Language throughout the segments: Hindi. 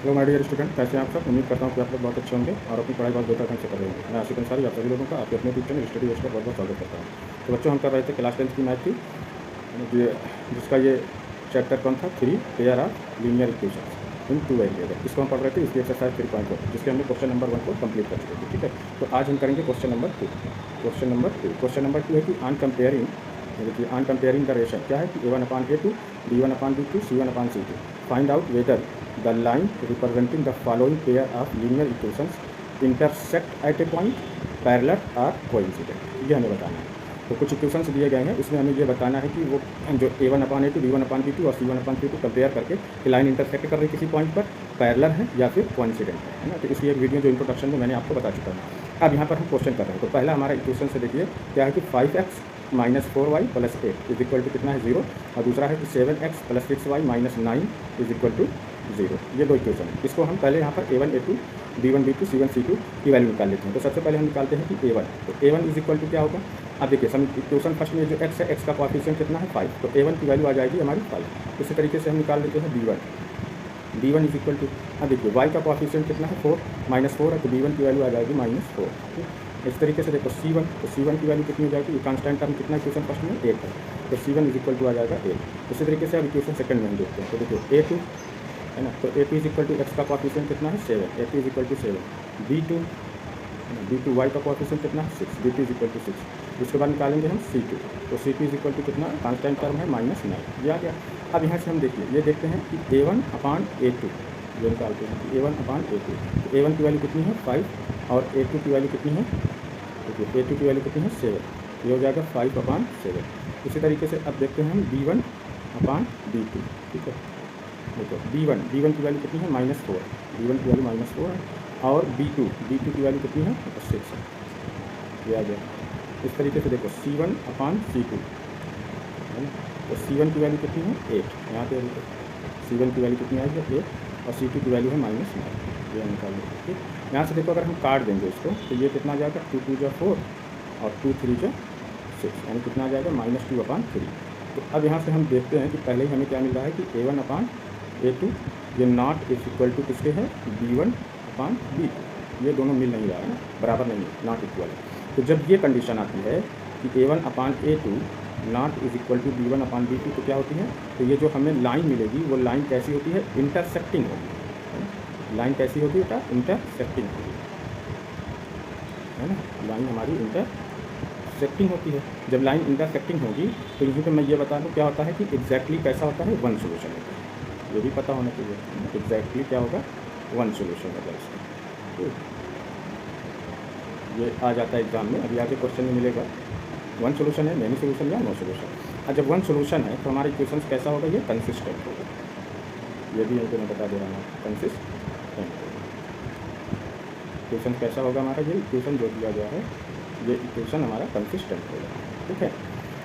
हेलो माय डियर स्टूडेंट, कैसे हैं आप सब। उम्मीद करता हूँ कि आप लोग बहुत अच्छे होंगे और अपनी पढ़ाई बहुत बेहतर ढंग से कर रहे होंगे। मैं आशिक अंसारी आप सभी लोगों का आपके अपने यूट्यूब चैनल स्टडी वेस्ट पर बहुत बहुत स्वागत करता हूँ। तो बच्चों, हम कर रहे थे क्लास 10 की मैथ की, जिसका ये चैप्टर कौन था, 3 pair of linear equations in two variable. इसको हम पढ़ रहे थे, इसकी एक्सरसाइज 3.1, जिसके हमने क्वेश्चन नंबर 1 को कंप्लीट कर चुके थे। ठीक है, तो आज हम करेंगे क्वेश्चन नंबर 2। क्वेश्चन नंबर 2 है कि ऑन कंपेयरिंग, देखिए ऑन कंपेयरिंग द रेशन क्या है कि a1/a2 b1/b2 c1/c2 find out whether the line representing the following pair of linear equations intersect at A point, parallel और कोइंसिडेंट। ये हमें बताना है। तो कुछ इक्वेशंस दिए गए हैं, इसमें हमें ये बताना है कि वो जो a1/a2 b1/b2 और c1/c2 कंपेयर करके लाइन इंटरसेक्ट कर रही किसी पॉइंट पर, पैरेलल है या फिर कोइंसिडेंट है ना। तो इसकी एक वीडियो जो इंट्रोडक्शन में मैंने आपको बता चुका हूँ। अब यहाँ पर हम क्वेश्चन कर रहे हैं। तो पहला हमारा इक्वेशन से देखिए क्या है कि 5x - 4y + 8 is equal to कितना है 0, और दूसरा है कि 7x + 6y - 9 is equal to 0। ये दो इक्वेशन है। इसको हम पहले यहाँ पर a1 a2 b1 b2 c1 c2 की वैल्यू निकाल लेते हैं। तो सबसे पहले हम निकालते हैं कि a1, तो a1 इज इक्वल टू क्या होगा। अब देखिए सम इक्वेशन फर्स्ट में जो x है, x का कोएफिशिएंट कितना है 5, तो a1 की वैल्यू आ जाएगी हमारी 5। इसी तरीके से हम निकाल लेते हैं b1 इज इक्वल टू, अब देखिए y का कोएफिशिएंट कितना है 4 -4 है, तो b1 की वैल्यू आ जाएगी -4। ठीक, इस तरीके से देखो c1, तो c1 की वैल्यू कितनी हो जाएगी, ये कांस्टेंट टर्म कितना इक्वेशन फर्स्ट में 8 है, तो c1 इज इक्वल टू आ जाएगा 8। इसी तरीके से अब इक्वेशन सेकंड में हम देखते हैं। तो देखो a2 है ना, तो a2 is equal to x का कोएफिशिएंट कितना है 7, a2 is equal to 7। b2 y का कोएफिशिएंट कितना है 6, b2 इज इक्वल टू 6। उसके बाद निकालेंगे हम c2, तो c2 इज इक्वल टू कितना, कांस्टेंट टर्म है -9, ये आ गया। अब यहाँ से हम देखिए, ये देखते हैं कि a1/a2, ये निकालते हैं कि a1/a2, तो a1 की वैल्यू कितनी है 5 और a2 की वैल्यू कितनी है, देखिए a2 की वैल्यू कितनी है 7, ये हो जाएगा 5/7। इसी तरीके से अब देखते हैं हम b1/b2। ठीक है, देखो b1 की वैल्यू कितनी है -4, b1 की वैल्यू -4 है, और b2 की वैल्यू कितनी है 6 है, ये आ गया। इस तरीके से देखो c1/c2 है ना, तो c1 की वैल्यू कितनी है 8, यहाँ पे c1 की वैल्यू कितनी आएगी 8, और c2 की वैल्यू है -9, ये निकाल लेंगे। ठीक, यहाँ से देखो अगर हम काट देंगे इसको, तो ये कितना आ जाएगा 2 2 जा 4 और 2 3 जा 6, यानी कितना आ जाएगा -2/3। तो अब यहाँ से हम देखते हैं कि पहले ही हमें क्या मिल रहा है कि a1/a2 ये नॉट इज इक्वल टू किसके है b1/b2, ये दोनों मिल नहीं रहा है ना, बराबर नहीं है, नॉट इक्वल है। तो जब ये कंडीशन आती है कि a1/a2 not is equal to b1/b2, तो क्या होती है, तो ये जो हमें लाइन मिलेगी वो लाइन कैसी होती है, इंटरसेक्टिंग होगी। लाइन कैसी होगी बेटा, इंटरसेक्टिंग होगी, है ना, लाइन हमारी इंटरसेक्टिंग होती है। जब लाइन इंटरसेक्टिंग होगी तो यहीं पे मैं ये बता दूँ क्या होता है कि एग्जैक्टली कैसा होता है, वन सोल्यूशन होता है। ये भी पता होना चाहिए एग्जैक्टली क्या होगा, वन सोल्यूशन होगा इसका। ठीक, ये आ जाता है एग्जाम में, अभी आगे क्वेश्चन में मिलेगा वन सोल्यूशन है, मेनी सोल्यूशन या नो सोल्यूशन। और जब वन सोल्यूशन है तो हमारा इक्वेशन कैसा होगा, ये कंसिस्टेंट होगा। ये भी मैं बता दे रहा हूँ, कंसिस्टेंट इक्वेशन कैसा होगा हमारा, ये इक्वेशन जो दिया गया है ये इक्वेशन हमारा कंसिस्टेंट होगा। ठीक है,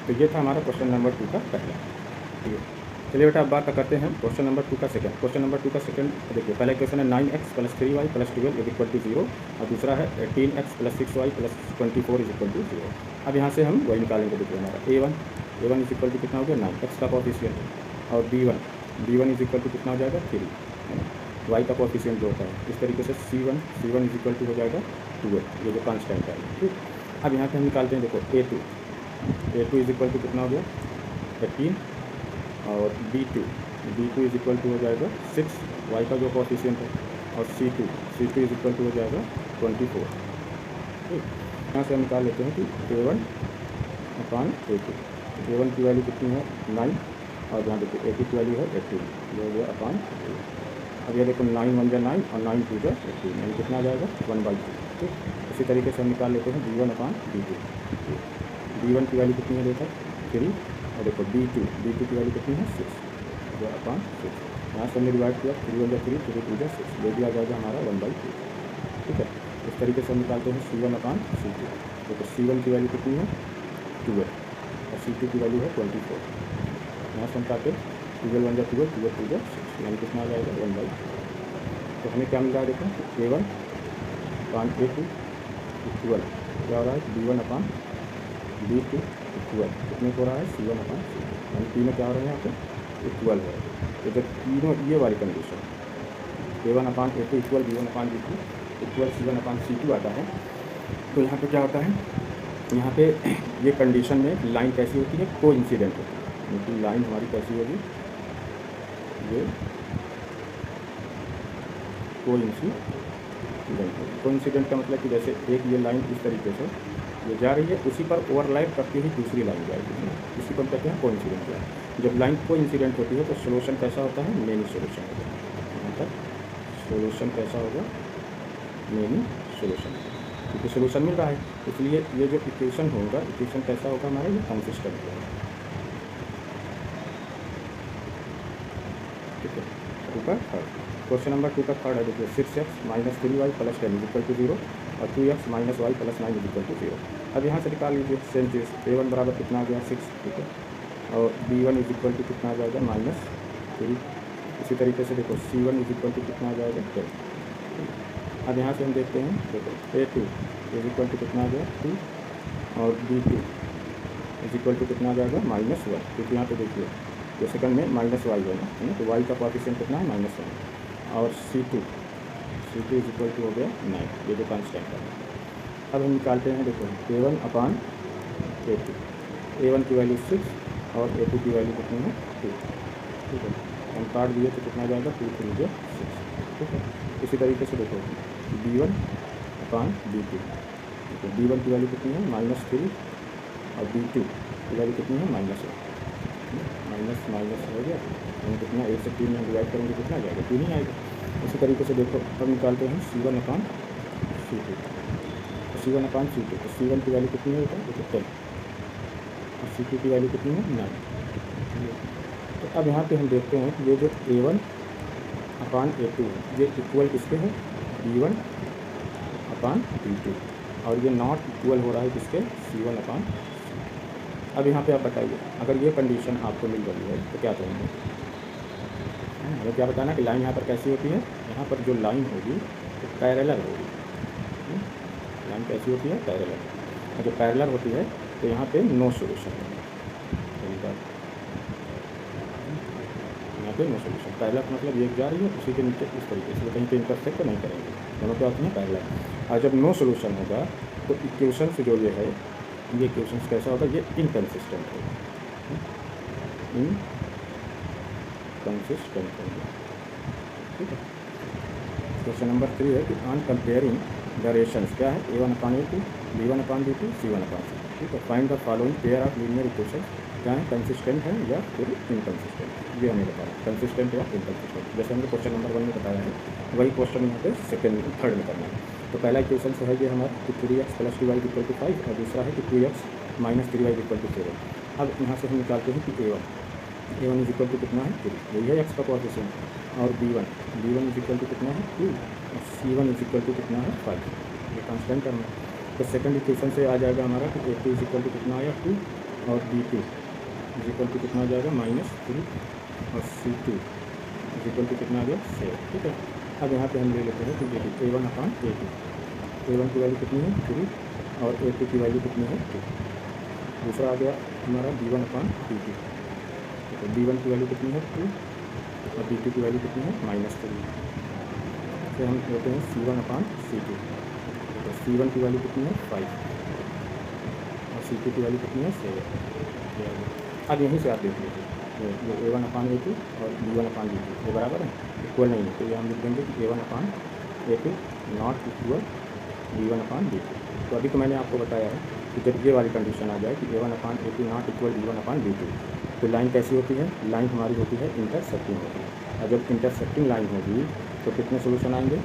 तो ये था हमारा क्वेश्चन नंबर 2 का पहला। ठीक है, चलिए बेटा अब बात करते हैं क्वेश्चन नंबर 2 का सेकंड। क्वेश्चन नंबर 2 का सेकंड देखिए, पहला इक्वेशन है 9x + 3y + 12 is equal to 0, और दूसरा है 18x + 6y + 24 is equal to 0। अब यहाँ से हम वही निकालेंगे। देखिए हमारा a1 इज इक्वल टू कितना हो गया 9, x का कोएफिशिएंट, और b1 इज इक्वल टू कितना हो जाएगा 3, है ना, y का कोएफिशिएंट जो होता है। इस तरीके से c1 इज इक्वल टू हो जाएगा 12, ये जो कांस्टेंट है। ठीक, अब यहाँ पे हम निकालते हैं, देखो a2 इज इक्वल टू कितना हो गया 18, और b2 इज इक्वल टू हो जाएगा 6, y का जो कोएफिशिएंट है, और c2 इज इक्वल टू हो जाएगा 24। ठीक, यहाँ से हम निकाल लेते हैं कि a1 की वैल्यू कितनी है 9, और यहाँ देखिए a2 की वैल्यू है 18, ये हो गया अपॉन 2। अब ये देखो 9 1 जा 9 और 9 2 जा 18, यानी कितना आ जाएगा 1/2। ठीक, इसी तरीके से हम निकाल लेते हैं b1/b2। b1 की वैल्यू कितनी है देखो 3, और देखो b2 की वैल्यू कितनी है 6, जो अपॉन 6। यहाँ से हमने डिवाइड किया 3 1 जा 3, 3 2 जा 6, ये भी आ जाएगा हमारा 1/2। ठीक है, इस तरीके से हम निकालते हैं c1/c2। देखो c1 की वैल्यू कितनी है 12, और c2 की वैल्यू है 24। यहाँ से हम काटे 12 1 जा 12, 12 2 जा 6, यानी कितना आ जाएगा 1/2। तो हमें क्या मिल रहा है देखो a1/a2 इक्वल क्या हो रहा है b1/b2 इक्वल कितने को हो रहा है c1/c2, यानी तीनों क्या हो रहे हैं यहाँ पे इक्वल है। तो जब तीनों ये वाली condition A1/A2 equal B1/B2 equal C1/C2 आता है। तो यहाँ पे क्या होता है, यहाँ पे ये कंडीशन में लाइन कैसी होती है, कोइंसिडेंट होती है। क्योंकि लाइन हमारी कैसी होगी, ये कोइंसिडेंट का मतलब कि जैसे एक ये लाइन इस तरीके से ये जा रही है, उसी पर ओवरलैप करके ही दूसरी लाइन जाएगी, इसी को कहते हैं कोइंसिडेंट। जब लाइन कोइंसिडेंट होती है तो सोल्यूशन कैसा होता है, मेनी सोल्यूशन होगा। यहाँ पर सोल्यूशन कैसा होगा, मेनी सोल्यूशन, क्योंकि सोल्यूशन मिल रहा है, इसलिए ये जो इक्वेशन होगा, इक्वेशन कैसा होगा हमारा, ये कंसिस्टेंट होगा। ठीक है, टू का थर्ड क्वेश्चन नंबर 2 का थर्ड है। देखिए 6x - 3y + 10 = 0 और 2x - y + 9 = 0। अब यहाँ से निकाल लीजिए सेम चीज़, a1 बराबर कितना आ गया 6, ठीक है, और b1 = कितना आ जाएगा -3। इसी तरीके से देखो c1 = कितना आ जाएगा 10। अब यहाँ से हम देखते हैं, देखो a2 = कितना आ गया 2 और b2 = कितना आ जाएगा -1, क्योंकि यहाँ पे देखिए ये सेकंड में -y है ना, तो y का कोएफिशिएंट कितना है -1 और C2 हो गया 9, ये जो कांस्टेंट है। अब हम निकालते हैं, देखो A1/A2, A1 की वैल्यू 6 और A2 की वैल्यू कितनी है 2, ठीक है, हम काट दिए तो कितना जाएगा 2 3 6, ठीक है। इसी तरीके से देखो B1/B2, देखो B1 की वैल्यू कितनी है -3 और B2 की वैल्यू कितनी है -1, माइनस हो गया, हम कितना 1 से 3 में डिवाइड करेंगे कितना आ जाएगा 3 ही आएगा। इसी तरीके से देखो अब निकालते हैं C1/C2, तो C1/C2, तो C1 की वैल्यू कितनी है देखो 10 और C2 की वैल्यू कितनी है 9। तो अब यहाँ पे हम देखते हैं कि ये जो A1/A2 ये इक्वल किसके है, B1/B2, और ये नॉट इक्वल हो रहा है किसके, C1/। अब यहाँ पे आप बताइए, अगर ये कंडीशन आपको मिल रही है तो क्या करेंगे, हमें क्या बताना कि लाइन यहाँ पर कैसी होती है, यहाँ पर जो लाइन होगी तो पैरेलल होगी। लाइन कैसी होती है, पैरेलल, और जो पैरेलल होती है तो यहाँ पे नो सोल्यूशन है, यहाँ पे नो सोल्यूशन। पैरेलल का मतलब ये जा रही है उसी के नीचे इस तरीके से, कहीं पे इंटरसेक्ट नहीं करेंगे, दोनों क्या होती हैं पैरेलल। और जब नो सोल्यूशन होगा तो इक्वेशन से जो ये है, ये इक्वेशन कैसा होगा, ये इनकंसिस्टेंट होगा, इनकंसिस्टेंट होगा, ठीक है। क्वेश्चन नंबर 3 है कि ऑन कंपेयरिंग द रेशंस क्या है, A1/A2, B1/B2, C1/C, ठीक है, find the following pair of linear equation, क्या है, कंसिस्टेंट है या फिर इनकंसिस्टेंट, ये हमें बताया, कंसिस्टेंट या इनकंसिस्टेंट। जैसे हमने क्वेश्चन नंबर 1 में बताया है, वही क्वेश्चन यहाँ पे थर्ड में करना है। तो पहला इक्वेशन है ये हमारा कि 3x + 2y = 5 और दूसरा है कि 2x - 3y = 7। अब यहाँ से हम निकालते हैं कि A1 कितना है 3, यही है x का कोएफिशिएंट, और B1 कितना है 2 और C1 कितना है 5, ये कांस्टेंट टर्म है। तो सेकंड इक्वेशन से आ जाएगा हमारा कि A2 कितना आया 2 और B2 कितना आ जाएगा -3 और C2 कितना आ गया 7, ठीक है। अब यहाँ पे हम ले लेते हैं कि देखिए A1/A2, A1 की वैल्यू कितनी है 3 और A2 की वैल्यू कितनी है 2। दूसरा आ गया हमारा B1/B2, तो B1 की वैल्यू कितनी है 2 और B2 की वैल्यू कितनी है -3। फिर हम लेते हैं C1/C2, तो C1 की वैल्यू कितनी है 5 और C2 की वैल्यू कितनी है 7। अब यहीं से आप देख लीजिए ये A1/A2 और B1/B2 ये बराबर है, इक्वल नहीं है, तो ये हम लिख देंगे कि A1/A2 नॉट इक्वल B1/B2। तो अभी तो मैंने आपको बताया है कि जब ये वाली कंडीशन आ जाए कि A1/A2 नॉट इक्वल B1/B2, तो लाइन कैसी होती है, लाइन हमारी होती है इंटरसेक्टिंग होती है, और जब इंटरसेक्टिंग लाइन होगी तो कितने सोल्यूशन आएंगे,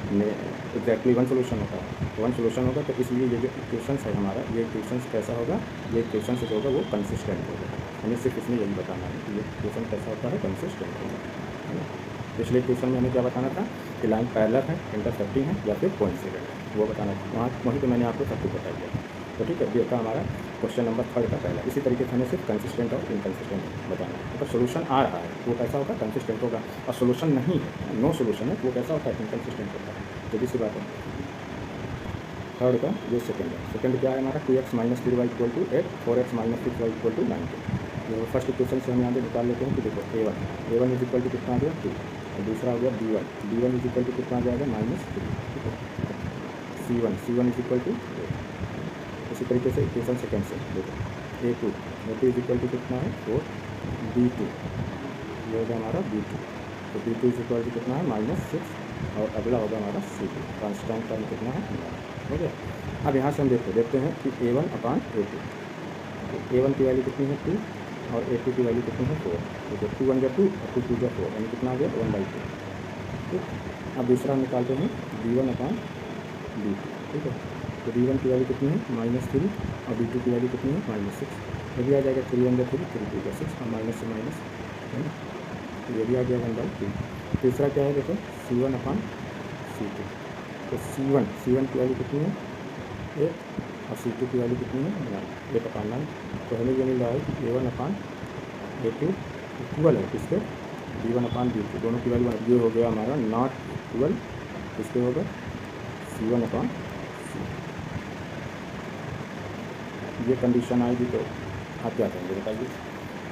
एग्जैक्टली 1 सोल्यूशन होता है, 1 सोल्यूशन होगा। तो इसलिए ये जो इक्वेशन है हमारा, ये इक्वेशन कैसा होगा, ये इक्वेशन जो होगा वो कंसिस्टेंट होगा। हमें सिर्फ इसमें यही बताना है कि ये इक्वेशन कैसा होता है, कंसिस्टेंट होगा, है ना। पिछले इक्वेशन में हमें क्या बताना था कि लाइन पैरेलल है, इंटरसेक्टिंग है या फिर कोइंसिडेंट है, वो बताना था, वहीं पर मैंने आपको सब कुछ बता दिया। तो ठीक है, ये था हमारा क्वेश्चन नंबर 3 का पहला। इसी तरीके से हमें सिर्फ कंसिस्टेंट और इनकंसिस्टेंट बताना है। अगर सोल्यूशन आ रहा है वो कैसा होगा, कंसिस्टेंट होगा, और सोल्यूशन नहीं है, नो सोल्यूशन है, वो कैसा होता है, इनकंसिस्टेंट होता है। तो दूसरी बात है थर्ड का, ये सेकंड है। सेकंड क्या है हमारा, 2x - 3y = 8, 4x - 6y = 19। तो फर्स्ट इक्वेशन से हम यहाँ पे निकाल लेते हैं कि देखो A1 कितना आ गया 2 और दूसरा हो गया B1 इज इक्वल टू कितना आ जाएगा -3, ठीक है। C1 इज इक्वल टू, इसी तरीके से इक्वेशन सेकेंड से देखो A2 इज इक्वल टू कितना है 4, B2 ये होगा हमारा B2, तो B2 इज इक्वल टू कितना है -6 और अगला होगा हमारा C2, कांस्टेंट टर्म कितना है हो गया। अब यहाँ से हम देखते हैं कि A1/A2, तो A1 की वैल्यू कितनी है 2 और A2 की वैल्यू कितनी है 4, तो 2 1 2 और 2 2 4, यानी कितना आ गया 1/2, ठीक। अब दूसरा हम निकालते हैं B1/B2, ठीक है। तो B1 की वैल्यू कितनी है -3 और B2 की वैल्यू कितनी है -6, ये भी आ जाएगा 3 1 3 3 2 6 और माइनस से माइनस है ना, तो ये भी आ गया 1/3। तीसरा क्या है देखो C1/C2, तो C1 की वैल्यू कितनी है 8 और C2 की वैल्यू कितनी है 9, 8/9, तो हमें ये मिल रहा है कि A1/A2 इक्वल है किसके B1/B2, दोनों की वैल्यू ये हो गया हमारा नॉट इक्वल किसके होगा C1/C2। ये कंडीशन आएगी तो आप क्या करेंगे बताइए,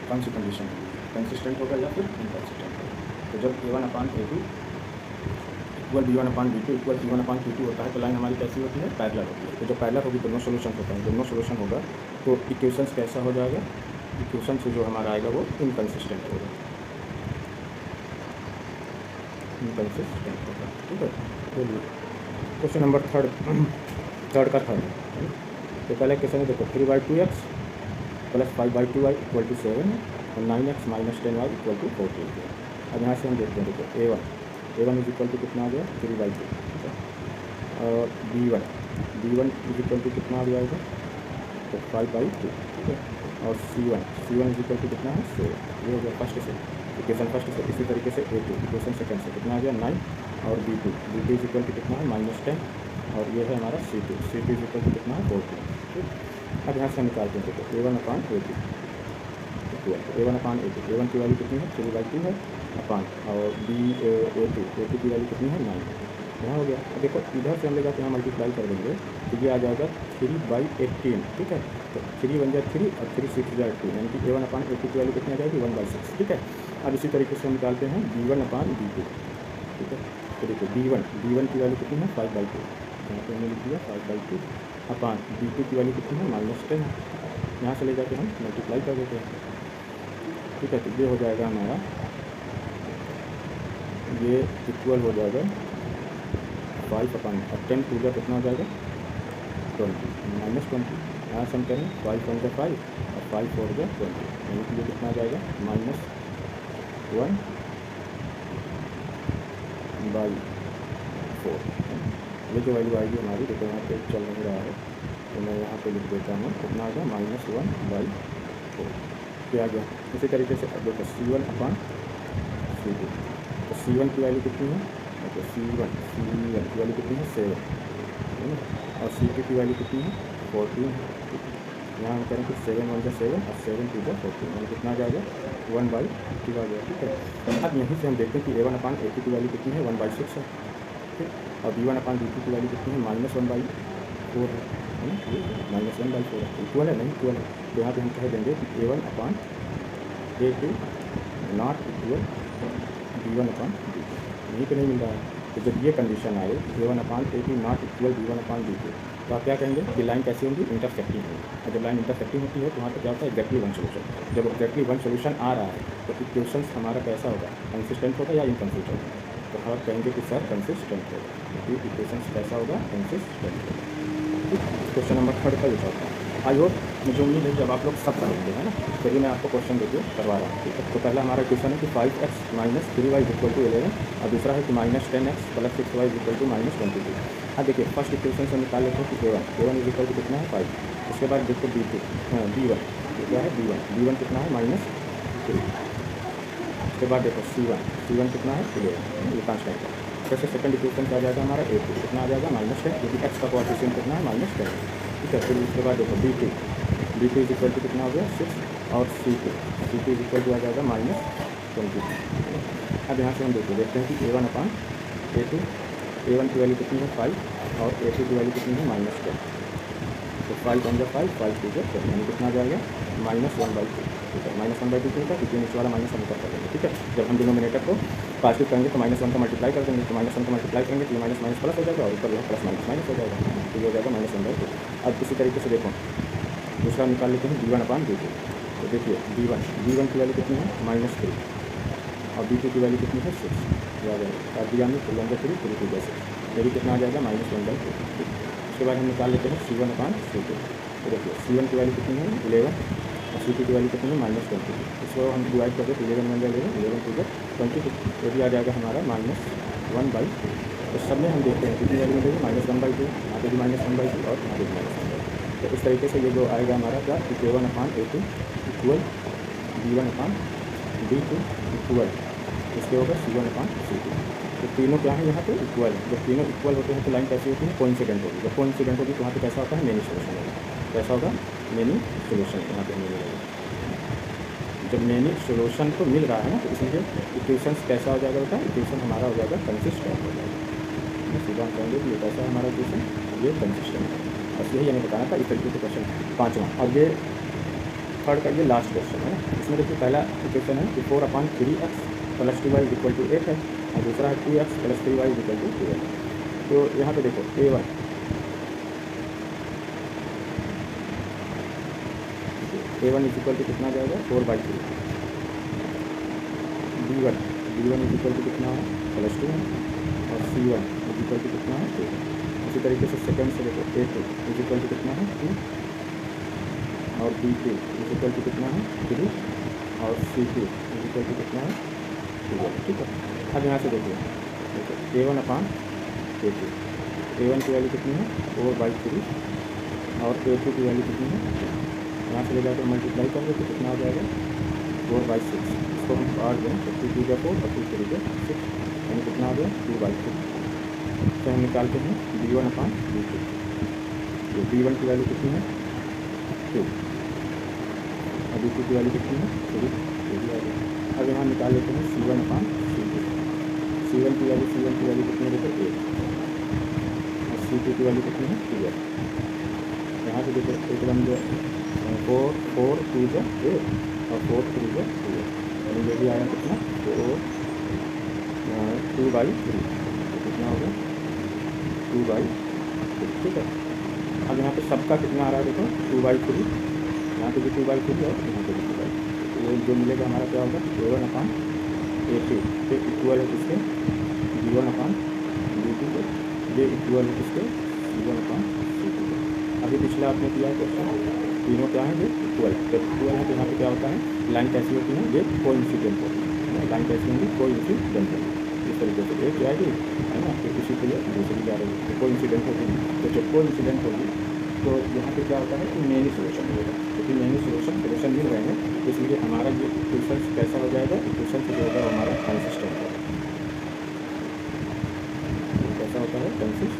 कौन सी कंडीशन होगी, कंसिस्टेंट होगा या फिर इनकंसिस्टेंट होगा। तो जब A1/A2 equal B1/B2 equal C1/C2 होता है तो लाइन हमारी कैसी होती है, पैरेलल होती है। तो जब पैरेलल होगी दोनों सोल्यूशन होता है, दोनों सोल्यूशन होगा तो इक्वेशंस कैसा हो जाएगा, इक्वेशन से जो हमारा आएगा वो इनकंसिस्टेंट होगा, इनकंसिस्टेंट होगा, ठीक है। चलिए क्वेश्चन नंबर थर्ड का थर्ड है। तो पहले क्वेश्चन में देखो 3/2x + 5/2y = 7 और 9x - 10y = 14 है। अब यहाँ से हम देखते हैं देखो A1 इज इक्वल टू कितना आ गया 3/2, ठीक है। और B1 इज इक्वल टू कितना आ जाएगा तो 5/2, ठीक है। और C1 इज इक्वल टू कितना है 7, ये हो गया फर्स्ट से इक्वेशन फर्स्ट से। इसी तरीके से A2 इक्वेशन सेकंड से कितना आ गया 9 और B2 इज इक्वल टू कितना है -10 और ये है हमारा C2 इज इक्वल टू कितना है 14, ठीक। अब यहाँ से हम निकालते हैं देखो A1/A2 इक्वल A1/A2, A1 की वैल्यू कितनी है 3/2 है अपान और A2 की वैल्यू कितनी है 9, यहाँ हो गया। अब देखो इधर से हम ले जाकर यहाँ मल्टीप्लाई कर देंगे तो ये आ जाएगा 3/18, ठीक है। तो 3 1 जा 3 और 3 6 जा 18, यानी कि A1/A2 की वैल्यू कितनी आ जाएगी 1/6, ठीक है। अब इसी तरीके से हम निकालते हैं B1/B2, ठीक है। तो देखो B1 की वैल्यू कितनी है 5/2, यहाँ पे हमने लिख दिया 5/2 अपान B2 की वैल्यू कितनी है -10, यहाँ से ले जाकर हम मल्टीप्लाई कर देते हैं, ठीक है। तो ये हो जाएगा हमारा, ये इक्वल हो जाएगा 5/10 टू जा कितना हो जाएगा 20 -20, यहाँ से हम करें 5 1 जा 5 और 5 4 जा 20, यानी कि ये कितना आ जाएगा -1/4। ये जो वैल्यू आएगी हमारी देखो यहाँ पे चल नहीं रहा है तो मैं यहाँ पे लिख देता हूँ कितना आ गया -1/4, क्या आ गया। इसी तरीके से अब देखो C1/C2, तो C1 की वैल्यू कितनी है तो C1 की वैल्यू कितनी है 7 है ना, और C2 की वैल्यू कितनी है 14, यहाँ हम करें कि 7 1 जा 7 और 7 2 जा 14, यानी कितना आ जाएगा 1/2 आ गया, ठीक है। अब यहीं से हम देखते हैं कि A1/A2 की वैल्यू कितनी है 1/6 है, ठीक। और B1/B2 की वैल्यू कितनी है -1/4 है ना, ये -1/4 है, इक्वल है नहीं इक्वल है। तो यहाँ पे हम कह देंगे कि A1/A2 नॉट इक्वल B1/B2, यहीं पे नहीं मिल रहा है। तो जब ये कंडीशन आए A1/A2 नॉट इक्वल B1/B2 तो आप क्या कहेंगे कि लाइन कैसी होगी, इंटरसेक्टिंग होगी। और जब लाइन इंटरसेक्टिंग होती है तो वहाँ पर क्या होता है एक्जैक्टली वन सोल्यूशन। जब एक्जैक्टली वन सोल्यूशन आ रहा है तो इक्वेशन हमारा कैसा होगा, कंसिस्टेंट होगा या इनकंसिस्टेंट होगा, तो हम कहेंगे कि सर कंसिस्टेंट होगा, क्योंकि इक्वेशन कैसा होगा कंसिस्टेंट होगा। क्वेश्चन नंबर थर्ड का ये होता है। आई होप मुझे उम्मीद है जब आप लोग सब करेंगे है ना। चलिए मैं आपको क्वेश्चन देखिए करवा रहा हूँ, ठीक है। तो पहला हमारा क्वेश्चन है कि 5x - 3y = 11 और दूसरा है कि -10x + 6y = -22। अब देखिए फर्स्ट इक्वेशन से निकाल लेते हैं कि A1 इज इक्वल टू कितना है 5, उसके बाद देखो B1 क्या है B1 कितना है -3, उसके बाद देखो C1 कितना है 11, ये कांस्टेंट है। जैसे सेकंड इक्वेशन क्या आ जाएगा हमारा A2 कितना आ जाएगा -10, क्योंकि x का कोएफिशिएंट कितना है -10, ठीक है। फिर उसके बाद देखो B2 इज इक्वल टू कितना हो गया 6 और C2 इज इक्वल टू आ जाएगा -22। अब यहाँ से हम देखते हैं कि A1/A2 A1 की वैल्यू कितनी है 5 और A2 की वैल्यू कितनी है -10, तो 5 1 जा 5 5 2 जा 10, यानी कितना आ जाएगा -1/2, ठीक है। -1/2 क्यों था क्योंकि नीचे वाला माइनस हम ऊपर कर देंगे, ठीक है। जब हम डिनोमिनेटर को पॉजिटिव करेंगे तो -1 का मल्टीप्लाई कर देंगे, तो -1 का मल्टीप्लाई करेंगे तो ये माइनस माइनस प्लस हो जाएगा और ऊपर जो है प्लस माइनस माइनस हो जाएगा, तो ये हो जाएगा -1/2। अब इसी तरीके से देखो दूसरा निकाल लेते हैं d1/dt। तो देखिए d1 की वैल्यू कितनी है -3 और d2 की वैल्यू कितनी है 6, आ जाएगा और दिया में 3 3 2 6, ये भी कितना आ जाएगा -1/2। उसके बाद हम निकाल लेते हैं c1/c2। तो देखिए c1 की वैल्यू कितनी है 11 और c2 की वैल्यू कितनी है -22। इसको हम डिवाइड करते हैं 11 1 11 2 22, ये भी आ जाएगा हमारा -1/2। तो सब में हम देखते हैं कितनी वैल्यू मिलेगी -1/2, यहाँ पे भी -1/2 और यहाँ पे भी -1/2। तो इस तरीके से ये जो आएगा हमारा क्या A1/A2 इक्वल B1/B2 इक्वल इसके होगा C1/C2। तो तीनों क्या है यहाँ पे इक्वल है। जब तीनों इक्वल होते हैं तो लाइन कैसी होती है कोइंसिडेंट होगी। जब कोइंसिडेंट होगी तो वहाँ पे कैसा होता है मेनी सोल्यूशन होगा। कैसा होगा मेनी सोल्यूशन, यहाँ पे मेनी होगा। जब मेनी सोल्यूशन तो मिल रहा है ना, तो इसलिए इक्वेशन कैसा हो जाएगा बेटा, इक्वेशन हमारा हो जाएगा कंसिस्टेंट हो जाएगा। सीधा हम कहेंगे कि ये कैसा है हमारा इक्वेशन, ये कंसिस्टेंट है। बस यही हमें बताना था। इस तरीके से क्वेश्चन 5वां और ये थर्ड का ये लास्ट क्वेश्चन है ना। इसमें देखिए पहला इक्वेशन है कि 4/3x + 2y = 8 है और दूसरा है 2x + 3y = 12। तो यहाँ पे देखो A1 = कितना जाएगा 4/3, B1 = कितना है +2 है और C1 = कितना है 2। इसी तरीके से सेकंड से देखो A2 = कितना है 2 और B2 = कितना है 3 और C2 = कितना है 12। ठीक है। अब यहाँ से देखिए A1/A2, A1 की वैल्यू कितनी है 4/3 और A2 की वैल्यू कितनी है, यहाँ से ले जाकर मल्टीप्लाई करेंगे तो कितना आ जाएगा 4/6। इसको हम काट दें तो 2 2 4 और 2 3 6, यानी कितना आ गया 2/2। तो हम निकालते हैं B1/B2। तो B1 की वैल्यू कितनी है 2 और B2 की वैल्यू कितनी है 3, ये भी आ गया। अब यहाँ निकाल लेते हैं C1/C2। C1 की वैल्यू कितनी है देखो 8 और C2 की वैल्यू कितनी है 12। यहाँ से देखो एकदम जो 4 4 2 8 और 4 3 12, यानी ये भी आया कितना 2/3, कितना होगा 2/3। ठीक है। अब यहाँ पे सबका कितना आ रहा है देखो 2/3, यहाँ पे भी 2/3 और यहाँ पे भी 2/3। तो ये जो मिलेगा हमारा क्या होगा A1/A2 के इक्वल है किसके B1/B2 को, ये इक्वल है किसके C1/C2 को। अभी पिछला आपने किया क्वेश्चन तीनों क्या है ये इक्वल है। जब इक्वल है तो यहाँ पे क्या होता है लाइन कैसी होती है ये कोइंसिडेंट होती है। लाइन कैसी होगी कोइंसिडेंट होगी। इस तरीके से एक जाएगी है ना, फिर इसी के लिए दूसरी जा रही है कोइंसिडेंट होगी। तो जब कोइंसिडेंट होगी तो यहाँ पे क्या होता है कि मेनी सोल्यूशन मिलेगा, क्योंकि मेनी सोल्यूशन मिल रहे हैं इसलिए हमारा ये इक्वेशन कैसा हो जाएगा, इक्वेशन जो होगा हमारा कंसिस्टेंट होगा। कैसा होता है कंसिस्टेंट।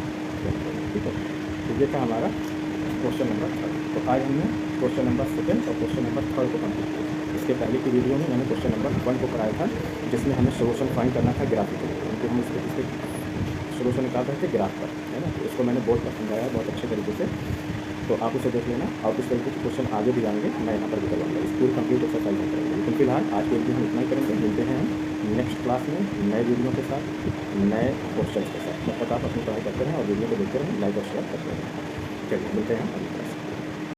ठीक है। तो ये था हमारा क्वेश्चन नंबर 3। तो आज हमने क्वेश्चन नंबर 2 और क्वेश्चन नंबर 3 को कंप्लीट किया। इसके पहले की वीडियो में मैंने क्वेश्चन नंबर 1 को कराया था, जिसमें हमें सोल्यूशन फाइंड करना था ग्राफिकली, क्योंकि हम इसके सोल्यूशन निकाल रहे थे ग्राफ पर, है ना। तो इसको मैंने बहुत पसंद आया बहुत अच्छे तरीके से, तो आप उसे देख लेना। और इस तरीके के क्वेश्चन आगे भी आएंगे, मैं यहाँ पर भी करवाऊँगा। इस पूरी कंप्लीट एक्सरसाइज हम करेंगे। लेकिन फिलहाल आज के वीडियो हम इतना ही करेंगे। मिलते हैं हम नेक्स्ट क्लास में नए वीडियो के साथ, नए क्वेश्चन के साथ। तब तक आप अपनी पढ़ाई करते रहें और वीडियो को देखते रहें, लाइक और शेयर करते रहें। चलिए मिलते हैं।